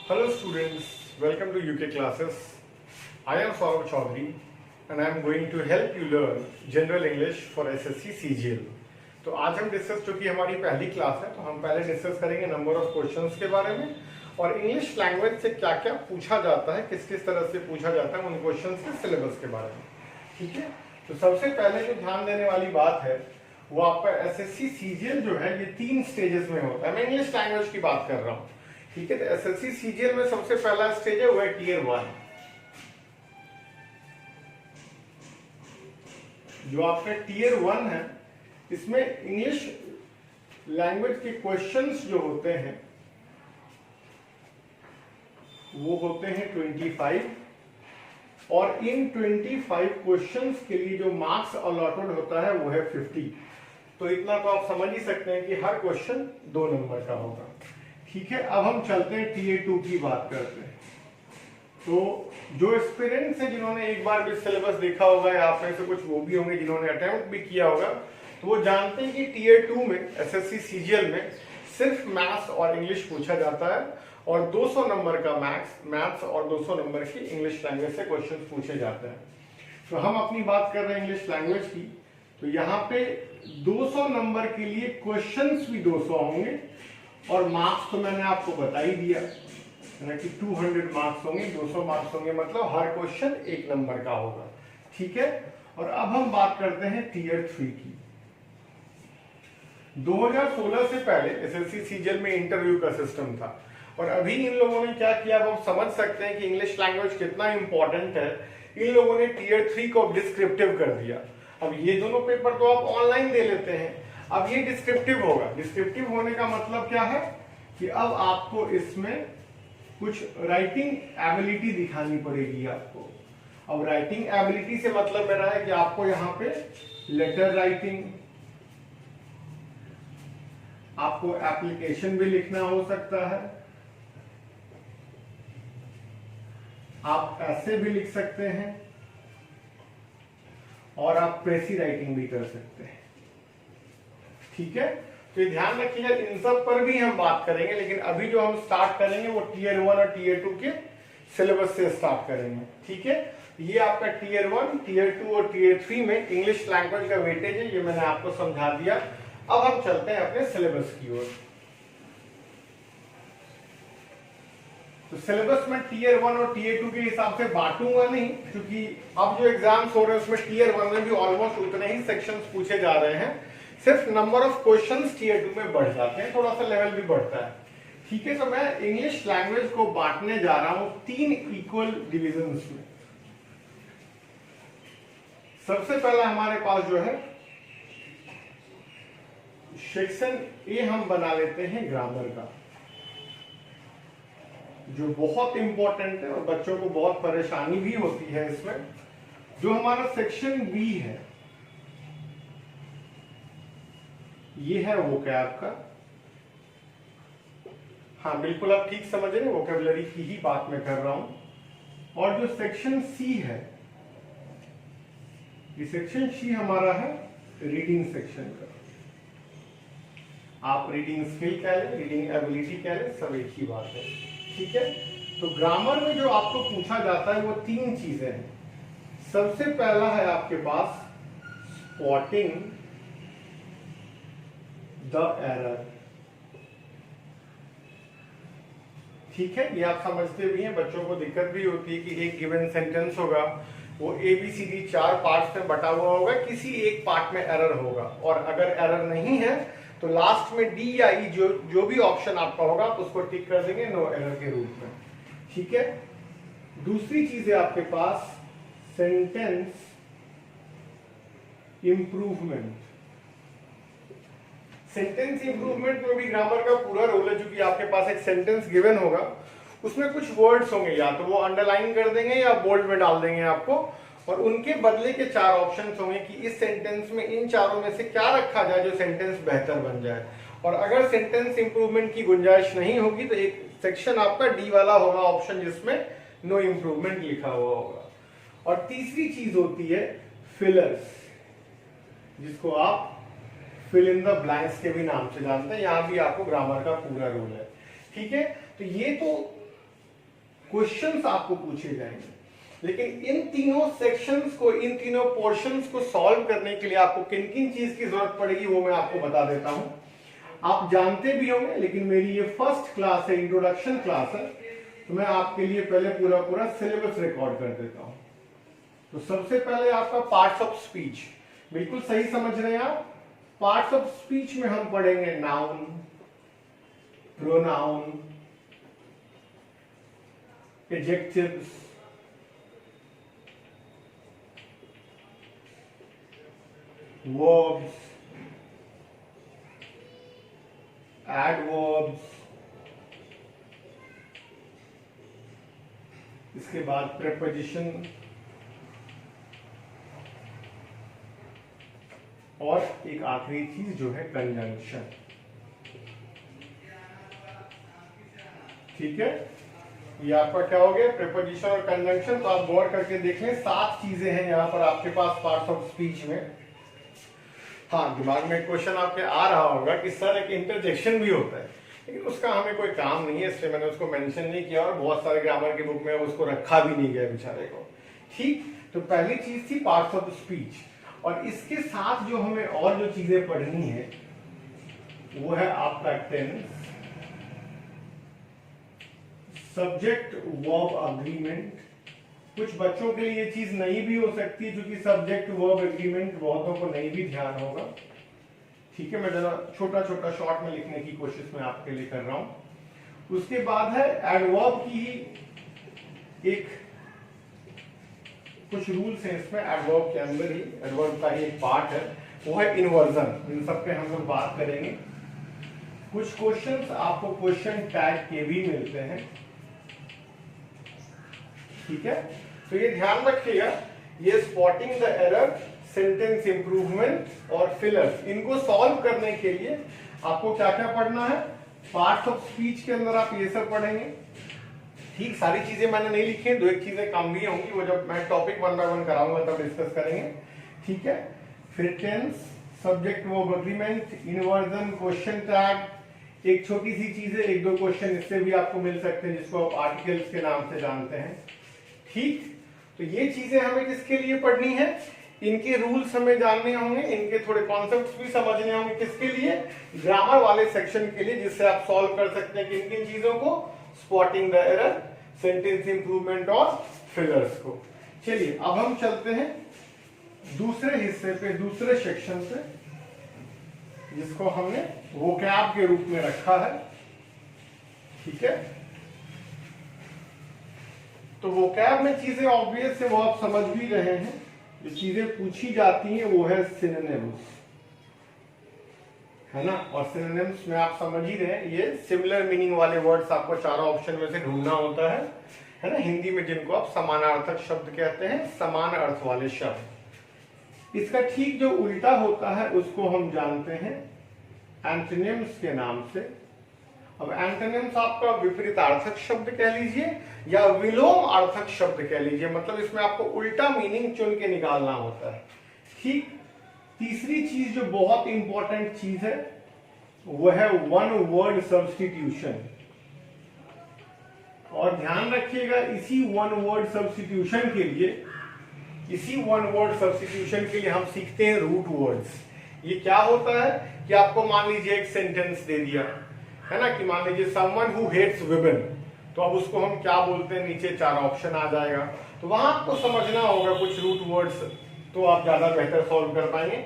Hello students, welcome to UK classes. I am Saurabh Chaudhary and I am going to help you learn General English for SSC CGL. तो आज हम discuss, चूंकि हमारी पहली class है तो हम पहले डिस्कस करेंगे नंबर ऑफ क्वेश्चंस के बारे में और इंग्लिश लैंग्वेज से क्या क्या पूछा जाता है, किस किस तरह से पूछा जाता है, उन क्वेश्चंस के सिलेबस के बारे में। ठीक है, तो सबसे पहले जो ध्यान देने वाली बात है वो आपका SSC CGL जो है ये 3 स्टेजेस में होता है। मैं इंग्लिश लैंग्वेज की बात कर रहा हूँ। ठीक है, तो SSC CGL में सबसे पहला स्टेज है वो है टियर 1। जो आपका टियर 1 है इसमें इंग्लिश लैंग्वेज के क्वेश्चंस जो होते हैं वो होते हैं 25 और इन 25 क्वेश्चंस के लिए जो मार्क्स अलॉटेड होता है वो है 50। तो इतना तो आप समझ ही सकते हैं कि हर क्वेश्चन 2 नंबर का होगा। ठीक है, अब हम चलते हैं टियर 2 की बात करते हैं। तो जो एस्पिरेंट्स हैं जिन्होंने एक बार भी सिलेबस देखा होगा या आप में से कुछ वो भी होंगे जिन्होंने अटेम्प्ट भी किया होगा, तो वो जानते हैं कि टियर 2 में SSC CGL में सिर्फ मैथ्स और इंग्लिश पूछा जाता है और 200 नंबर का मैथ्स और 200 नंबर की इंग्लिश लैंग्वेज से क्वेश्चन पूछे जाते हैं। तो हम अपनी बात कर रहे हैं इंग्लिश लैंग्वेज की, तो यहाँ पे 200 नंबर के लिए क्वेश्चंस भी 200 होंगे और मार्क्स तो मैंने आपको बता ही दिया कि 200 मार्क्स होंगे, 200 मार्क्स होंगे, मतलब हर क्वेश्चन 1 नंबर का होगा। ठीक है, और अब हम बात करते हैं टियर 3 की। 2016 से पहले SSC CGL में इंटरव्यू का सिस्टम था और अभी इन लोगों ने क्या किया वो समझ सकते हैं कि इंग्लिश लैंग्वेज कितना इंपॉर्टेंट है। इन लोगों ने टियर 3 को डिस्क्रिप्टिव कर दिया। अब ये दोनों पेपर तो आप ऑनलाइन दे लेते हैं, अब ये डिस्क्रिप्टिव होगा। डिस्क्रिप्टिव होने का मतलब क्या है कि अब आपको इसमें कुछ राइटिंग एबिलिटी दिखानी पड़ेगी आपको। अब राइटिंग एबिलिटी से मतलब मेरा है कि आपको यहाँ पे लेटर राइटिंग, आपको एप्लीकेशन भी लिखना हो सकता है, आप ऐसे भी लिख सकते हैं और आप प्रेसी राइटिंग भी कर सकते हैं। ठीक है, तो ध्यान रखिएगा, इन सब पर भी हम बात करेंगे, लेकिन अभी जो हम स्टार्ट करेंगे वो टियर 1 और टियर 2 के सिलेबस से स्टार्ट करेंगे। ठीक है, ये आपका टियर 1, टियर 2 और टियर 3 में इंग्लिश लैंग्वेज का वेटेज है, ये मैंने आपको समझा दिया। अब हम चलते हैं अपने सिलेबस की ओर। तो सिलेबस में टियर 1 और टियर 2 के हिसाब से बांटूंगा नहीं, क्योंकि अब जो एग्जाम्स हो रहे हैं उसमें टियर 1 में भी ऑलमोस्ट उतने ही सेक्शंस पूछे जा रहे हैं, सिर्फ नंबर ऑफ क्वेश्चंस टियर 2 में बढ़ जाते हैं, थोड़ा सा लेवल भी बढ़ता है। ठीक है, तो मैं इंग्लिश लैंग्वेज को बांटने जा रहा हूं 3 इक्वल डिविजन्स में। सबसे पहला हमारे पास जो है सेक्शन ए हम बना लेते हैं ग्रामर का, जो बहुत इंपॉर्टेंट है और बच्चों को बहुत परेशानी भी होती है इसमें। जो हमारा सेक्शन बी है ये है वोकैब का। हाँ बिल्कुल, आप ठीक समझ रहे हैं, वोकैबुलरी की ही बात मैं कर रहा हूं। और जो सेक्शन सी है, ये सेक्शन सी हमारा है रीडिंग सेक्शन का। आप रीडिंग स्किल कह लें, रीडिंग एबिलिटी कह लें, सब एक ही बात है। ठीक है, तो ग्रामर में जो आपको पूछा जाता है वो 3 चीजें हैं। सबसे पहला है आपके पास स्पॉटिंग द एरर। ठीक है, ये आप समझते भी हैं, बच्चों को दिक्कत भी होती है कि एक गिवन सेंटेंस होगा, वो ABCD 4 पार्ट्स में बटा हुआ होगा, किसी एक पार्ट में एरर होगा, और अगर एरर नहीं है तो लास्ट में D या E जो भी ऑप्शन आपका होगा आप उसको टिक कर देंगे नो एरर के रूप में। ठीक है, दूसरी चीज है आपके पास सेंटेंस इंप्रूवमेंट। सेंटेंस इंप्रूवमेंट में भी ग्रामर का पूरा रोल है, क्योंकि आपके पास एक सेंटेंस गिवन होगा, उसमें कुछ वर्ड्स होंगे, या तो वो अंडरलाइन कर देंगे या बोल्ड में डाल देंगे आपको, और उनके बदले के 4 ऑप्शंस होंगे कि इस सेंटेंस में इन चारों में से क्या रखा जाए जो सेंटेंस बेहतर बन जाए। और अगर सेंटेंस इंप्रूवमेंट की गुंजाइश नहीं होगी तो एक सेक्शन आपका डी वाला होगा ऑप्शन, जिसमें नो इंप्रूवमेंट लिखा हुआ होगा। और तीसरी चीज होती है फिलर्स, जिसको आप फिल इन द ब्लैंक्स के भी नाम से जानते हैं। यहां भी आपको ग्रामर का पूरा रोल है। ठीक है, तो ये तो क्वेश्चंस आपको पूछे जाएंगे। लेकिन इन तीनों सेक्शंस को, इन तीनों पोर्शंस को सॉल्व करने के लिए आपको किन किन चीज की जरूरत पड़ेगी वो मैं आपको बता देता हूं। आप जानते भी होंगे, लेकिन मेरी ये फर्स्ट क्लास है, इंट्रोडक्शन क्लास है, तो मैं आपके लिए पहले पूरा सिलेबस रिकॉर्ड कर देता हूं। तो सबसे पहले आपका पार्ट्स ऑफ स्पीच, बिल्कुल सही समझ रहे हैं आप। पार्ट्स ऑफ स्पीच में हम पढ़ेंगे noun, pronoun, adjectives, verbs, adverbs, इसके बाद preposition और एक आखिरी चीज जो है कंजंक्शन। ठीक है, ये आपका क्या हो गया, प्रेपोजिशन और कंजंक्शन। तो आप गौर करके देख लें, 7 चीजें हैं यहाँ पर आपके पास पार्ट्स ऑफ स्पीच में। हाँ, दिमाग में क्वेश्चन आपके आ रहा होगा कि सर एक इंटरजेक्शन भी होता है, लेकिन उसका हमें कोई काम नहीं है, इसलिए मैंने उसको मेंशन नहीं किया और बहुत सारे ग्रामर की बुक में उसको रखा भी नहीं गया बेचारे को। ठीक, तो पहली चीज थी पार्ट्स ऑफ स्पीच, और इसके साथ जो हमें और जो चीजें पढ़नी है वो है आपका टेंस, सब्जेक्ट वर्ब अग्रीमेंट। कुछ बच्चों के लिए ये चीज नहीं भी हो सकती है, क्योंकि सब्जेक्ट वर्ब एग्रीमेंट बहुतों को नहीं भी ध्यान होगा। ठीक है, मैं जरा छोटा छोटा शॉर्ट में लिखने की कोशिश मैं आपके लिए कर रहा हूं। उसके बाद है एडवर्ब की ही एक कुछ रूल्स हैं इसमें, एडवर्ब के अंदर ही एडवर्ब का ही एक पार्ट है, वो है इन्वर्जन। इन सब पे हम लोग बात करेंगे। कुछ क्वेश्चंस आपको क्वेश्चन टैग के भी मिलते हैं। ठीक है, तो ये ध्यान रखिएगा, ये spotting the error, sentence improvement और फिलर्स, इनको सॉल्व करने के लिए आपको क्या क्या पढ़ना है। पार्ट्स ऑफ स्पीच के अंदर आप ये सब पढ़ेंगे। ठीक, सारी चीजें मैंने नहीं लिखी हैं, 2-1 चीजें कम भी होंगी, वो जब मैं टॉपिक 1 बाय 1 कराऊंगा तब डिस्कस करेंगे। ठीक है, फिर tense, subject verb agreement, inversion, question tag, एक छोटी सी चीज है, 1-2 क्वेश्चन इससे भी आपको मिल सकते हैं जिसको आप आर्टिकल्स के नाम से जानते हैं। ठीक, तो ये चीजें हमें किसके लिए पढ़नी है, इनके रूल्स हमें जानने होंगे, इनके थोड़े कॉन्सेप्ट्स भी समझने होंगे। किसके लिए, ग्रामर वाले सेक्शन के लिए, जिससे आप सॉल्व कर सकते हैं किन किन चीजों को, spotting the error, sentence improvement और फिलर्स को। चलिए अब हम चलते हैं दूसरे हिस्से पे, दूसरे सेक्शन पे, जिसको हमने वोकैब के रूप में रखा है। ठीक है, तो वोकैब में चीजें ऑब्वियस है, वो आप समझ भी रहे हैं। जो चीजें पूछी जाती हैं वो है सिनोनिम्स, है ना, और सिनोनिम्स में आप समझ ही रहे हैं, ये सिमिलर मीनिंग वाले वर्ड्स आपको चारों ऑप्शन में से ढूंढना होता है ना, हिंदी में जिनको आप समानार्थक शब्द कहते हैं, समान अर्थ वाले शब्द। इसका ठीक जो उल्टा होता है उसको हम जानते हैं एंटोनिम्स के नाम से। अब एंटोनिम्स आपका विपरीतार्थक शब्द कह लीजिए या विलोम अर्थक शब्द कह लीजिए, मतलब इसमें आपको उल्टा मीनिंग चुन के निकालना होता है। ठीक, तीसरी चीज जो बहुत इंपॉर्टेंट चीज है वो है वन वर्ड सब्स्टिट्यूशन। और ध्यान रखिएगा, इसी वन वर्ड सब्स्टिट्यूशन के लिए हम सीखते हैं रूट वर्ड्स। ये क्या होता है कि आपको मान लीजिए एक सेंटेंस दे दिया है ना, कि मान लीजिए समवन हु हेट्स वुमेन, तो अब उसको हम क्या बोलते हैं, नीचे 4 ऑप्शन आ जाएगा, तो वहां आपको समझना होगा कुछ रूट वर्ड्स, तो आप ज्यादा बेहतर सॉल्व कर पाएंगे।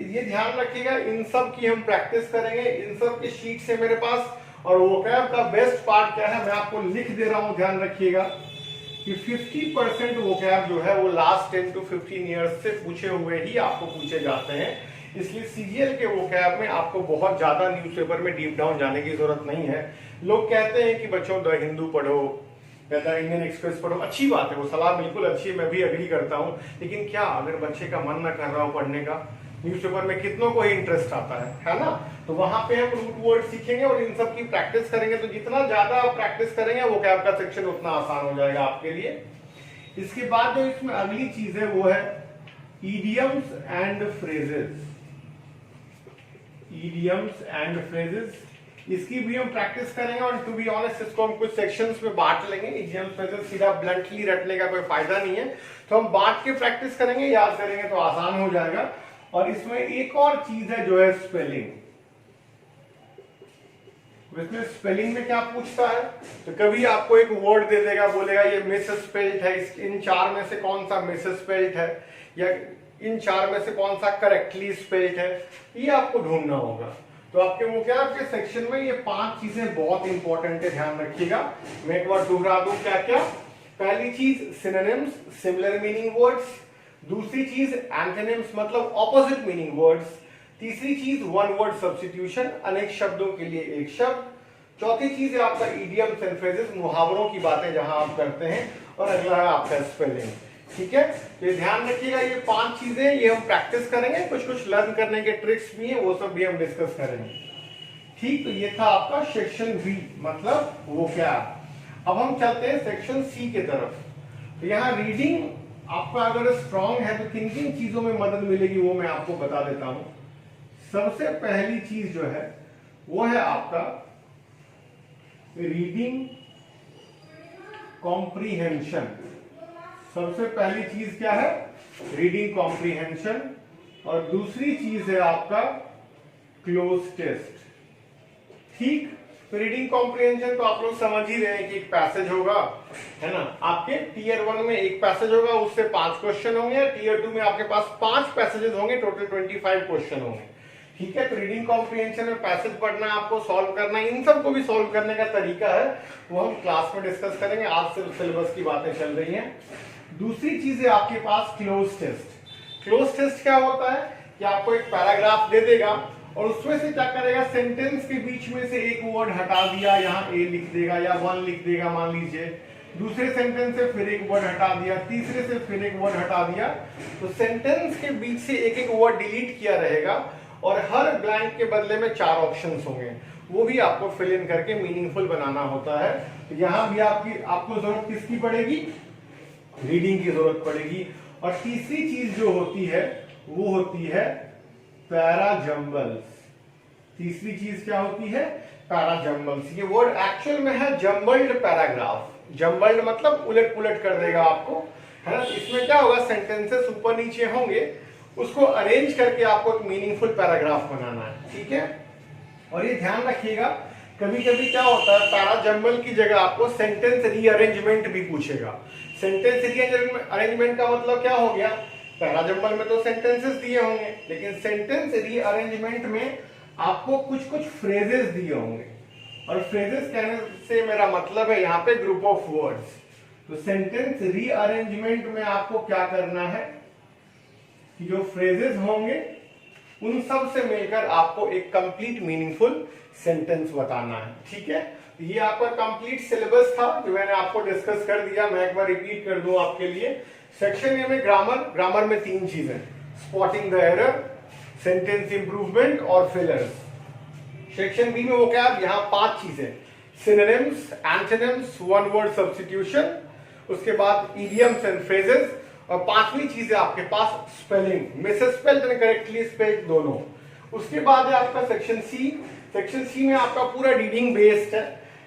ये ध्यान रखिएगा, इन सब की हम प्रैक्टिस करेंगे, इन सब की शीट्स है मेरे पास। और वोकैब का बेस्ट पार्ट क्या है, मैं आपको लिख दे रहा हूं, ध्यान रखिएगा कि 50% वोकैब जो है वो लास्ट 10 to 15 ईयर्स से पूछे हुए ही आपको पूछे जाते हैं। इसलिए सीजीएल के वोकैब में आपको बहुत ज्यादा न्यूज़पेपर में डीप डाउन जाने की जरूरत नहीं है। लोग कहते हैं कि बच्चों द हिंदू पढ़ो या द इंडियन एक्सप्रेस पढ़ो, अच्छी बात है, वो सलाह बिल्कुल अच्छी है, मैं भी एग्री करता हूं। लेकिन क्या अगर बच्चे का मन न कर रहा हो पढ़ने का, न्यूज़पेपर में कितनों को ही इंटरेस्ट आता है ना, तो वहां पे हम रूट वर्ड सीखेंगे और इन सब की प्रैक्टिस करेंगे। तो जितना ज्यादा आप प्रैक्टिस करेंगे वोकैब का सेक्शन उतना आसान हो जाएगा आपके लिए। इसके बाद जो इसमें अगली चीज है वो है idioms and phrases. Idioms and phrases, इसकी भी हम प्रैक्टिस करेंगे और टू बी ऑनेस्ट इसको हम कुछ सेक्शंस में बांट लेंगे। एग्जाम्स में तो सीधा ब्लंटली रटने का कोई फायदा नहीं है, तो हम बांट के प्रैक्टिस करेंगे, याद करेंगे तो आसान हो जाएगा। और इसमें एक और चीज है जो है स्पेलिंग। इसमें स्पेलिंग में क्या पूछता है, तो कभी आपको एक वर्ड दे देगा, बोलेगा ये मिस स्पेल्ड है, इन चार में से कौन सा मिस स्पेल्ड है, या इन चार में से कौन सा करेक्टली स्पेल्ड है, ये आपको ढूंढना होगा। तो आपके वो क्या, आपके सेक्शन में ये 5 चीजें बहुत इंपॉर्टेंट है, ध्यान रखिएगा। मैं एक बार दोहरा दूं क्या क्या। पहली चीज सिनोनिम्स, सिमिलर मीनिंग वर्ड्स। दूसरी चीज एंटोनिम्स, मतलब ऑपोजिट मीनिंग वर्ड्स। तीसरी चीज वन वर्ड सब्स्टिट्यूशन, अनेक शब्दों के लिए एक शब्द। चौथी चीज है आपका इडियम्स एंड फ्रेजेस, मुहावरों की बातें जहां आप करते हैं। और अगला है आपका स्पेलिंग। ठीक है, तो ये ध्यान रखिएगा, ये 5 चीजें ये हम प्रैक्टिस करेंगे, कुछ कुछ लर्न करने के ट्रिक्स भी हैं, वो सब भी हम डिस्कस करेंगे। ठीक, तो ये था आपका सेक्शन बी, मतलब वो क्या। अब हम चलते हैं सेक्शन सी के तरफ। तो यहाँ रीडिंग आपका अगर स्ट्रांग है तो किन किन चीजों में मदद मिलेगी वो मैं आपको बता देता हूं। सबसे पहली चीज जो है वो है आपका रीडिंग कॉम्प्रीहेंशन। सबसे पहली चीज क्या है, रीडिंग कॉम्प्रीहेंशन। और दूसरी चीज है आपका क्लोज टेस्ट। ठीक, तो रीडिंग कॉम्प्रीहेंशन तो आप लोग समझ ही रहे हैं कि एक पैसेज होगा, है ना। आपके टीयर 1 में एक पैसेज होगा, उससे 5 क्वेश्चन होंगे। टीयर 2 में आपके पास 5 पैसेजेस होंगे, टोटल 25 क्वेश्चन होंगे। ठीक है, तो रीडिंग कॉम्प्रीहेंशन में पैसेज पढ़ना है, आपको सॉल्व करना है, इन सबको भी सॉल्व करने का तरीका है वो हम क्लास में डिस्कस करेंगे। आज सिर्फ सिलेबस की बातें चल रही हैं। दूसरी चीज है आपके पास क्लोज टेस्ट। क्लोज टेस्ट क्या होता है कि आपको एक पैराग्राफ दे देगा और उसमें से क्या करेगा, सेंटेंस के बीच में से एक वर्ड हटा दिया, यहाँ ए लिख देगा या 1 लिख देगा मान लीजिए। दूसरे सेंटेंस से फिर एक वर्ड हटा दिया, तीसरे से फिर एक वर्ड हटा दिया। तो सेंटेंस के बीच से एक एक वर्ड डिलीट किया रहेगा और हर ब्लैंक के बदले में 4 ऑप्शंस होंगे, वो भी आपको फिल इन करके मीनिंगफुल बनाना होता है। तो यहाँ भी आपको जरूरत किसकी पड़ेगी, रीडिंग की जरूरत पड़ेगी। और तीसरी चीज जो होती है वो होती है पैराजम्बल्स। तीसरी चीज क्या होती है, पैराजम्बल्स। ये वर्ड एक्चुअल में है जम्बल्ड पैराग्राफ। जम्बल्ड मतलब उलट पुलट कर देगा आपको, है ना। इसमें क्या होगा, सेंटेंसेस ऊपर नीचे होंगे, उसको अरेंज करके आपको एक मीनिंगफुल पैराग्राफ बनाना है। ठीक है, और ये ध्यान रखिएगा कभी कभी क्या होता है, पैराजम्बल की जगह आपको सेंटेंस रीअरेंजमेंट भी पूछेगा। सेंटेंस रीअरेंजमेंट का मतलब क्या हो गया, पैराजम्बल में तो सेंटेंसेस दिए होंगे, लेकिन सेंटेंस रीअरेंजमेंट में आपको कुछ कुछ फ्रेजेस दिए होंगे। और फ्रेजेस कहने से मेरा मतलब है यहाँ पे ग्रुप ऑफ वर्ड्स। तो सेंटेंस रीअरेंजमेंट में आपको क्या करना है कि जो फ्रेजेस होंगे उन सब से मिलकर आपको एक कंप्लीट मीनिंगफुल सेंटेंस बताना है। ठीक है, ये आपका कंप्लीट सिलेबस था जो मैंने आपको डिस्कस कर दिया। मैं एक बार रिपीट कर दूं आपके लिए। सेक्शन ए में ग्रामर में 3 चीजें, spotting the error, sentence improvement और फिलर्स। सेक्शन बी में वो क्या, यहाँ 5 चीजें, synonyms, antonyms, one word substitution, उसके बाद इडियम्स एंड फ्रेजेस, और 5वीं चीज है आपके पास spelling, misspelled and correctly spelled दोनों। उसके बाद है आपका सेक्शन सी। सेक्शन सी में आपका पूरा रीडिंग बेस्ड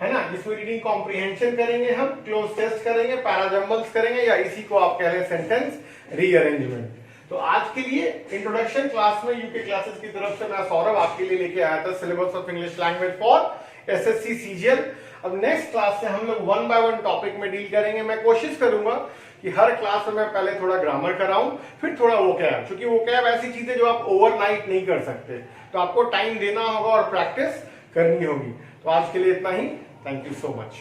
है ना, जिसमें रीडिंग कॉम्प्रीहेंशन करेंगे, हम क्लोज टेस्ट करेंगे, पैराजम्बल्स करेंगे, या इसी को आप कह रहे हैं सेंटेंस रीअरेंजमेंट। तो आज के लिए इंट्रोडक्शन क्लास में यूके क्लासेस की तरफ से मैं सौरभ आपके लिए लेके आया था syllabus of English language for SSC CGL. अब नेक्स्ट क्लास से हम लोग 1 बाय 1 टॉपिक में डील करेंगे। मैं कोशिश करूंगा कि हर क्लास में मैं पहले थोड़ा ग्रामर कराऊं, फिर थोड़ा वोकैब, क्योंकि वोकैब ऐसी चीजें जो आप ओवरनाइट नहीं कर सकते, तो आपको टाइम देना होगा और प्रैक्टिस करनी होगी। तो आज के लिए इतना ही। Thank you so much.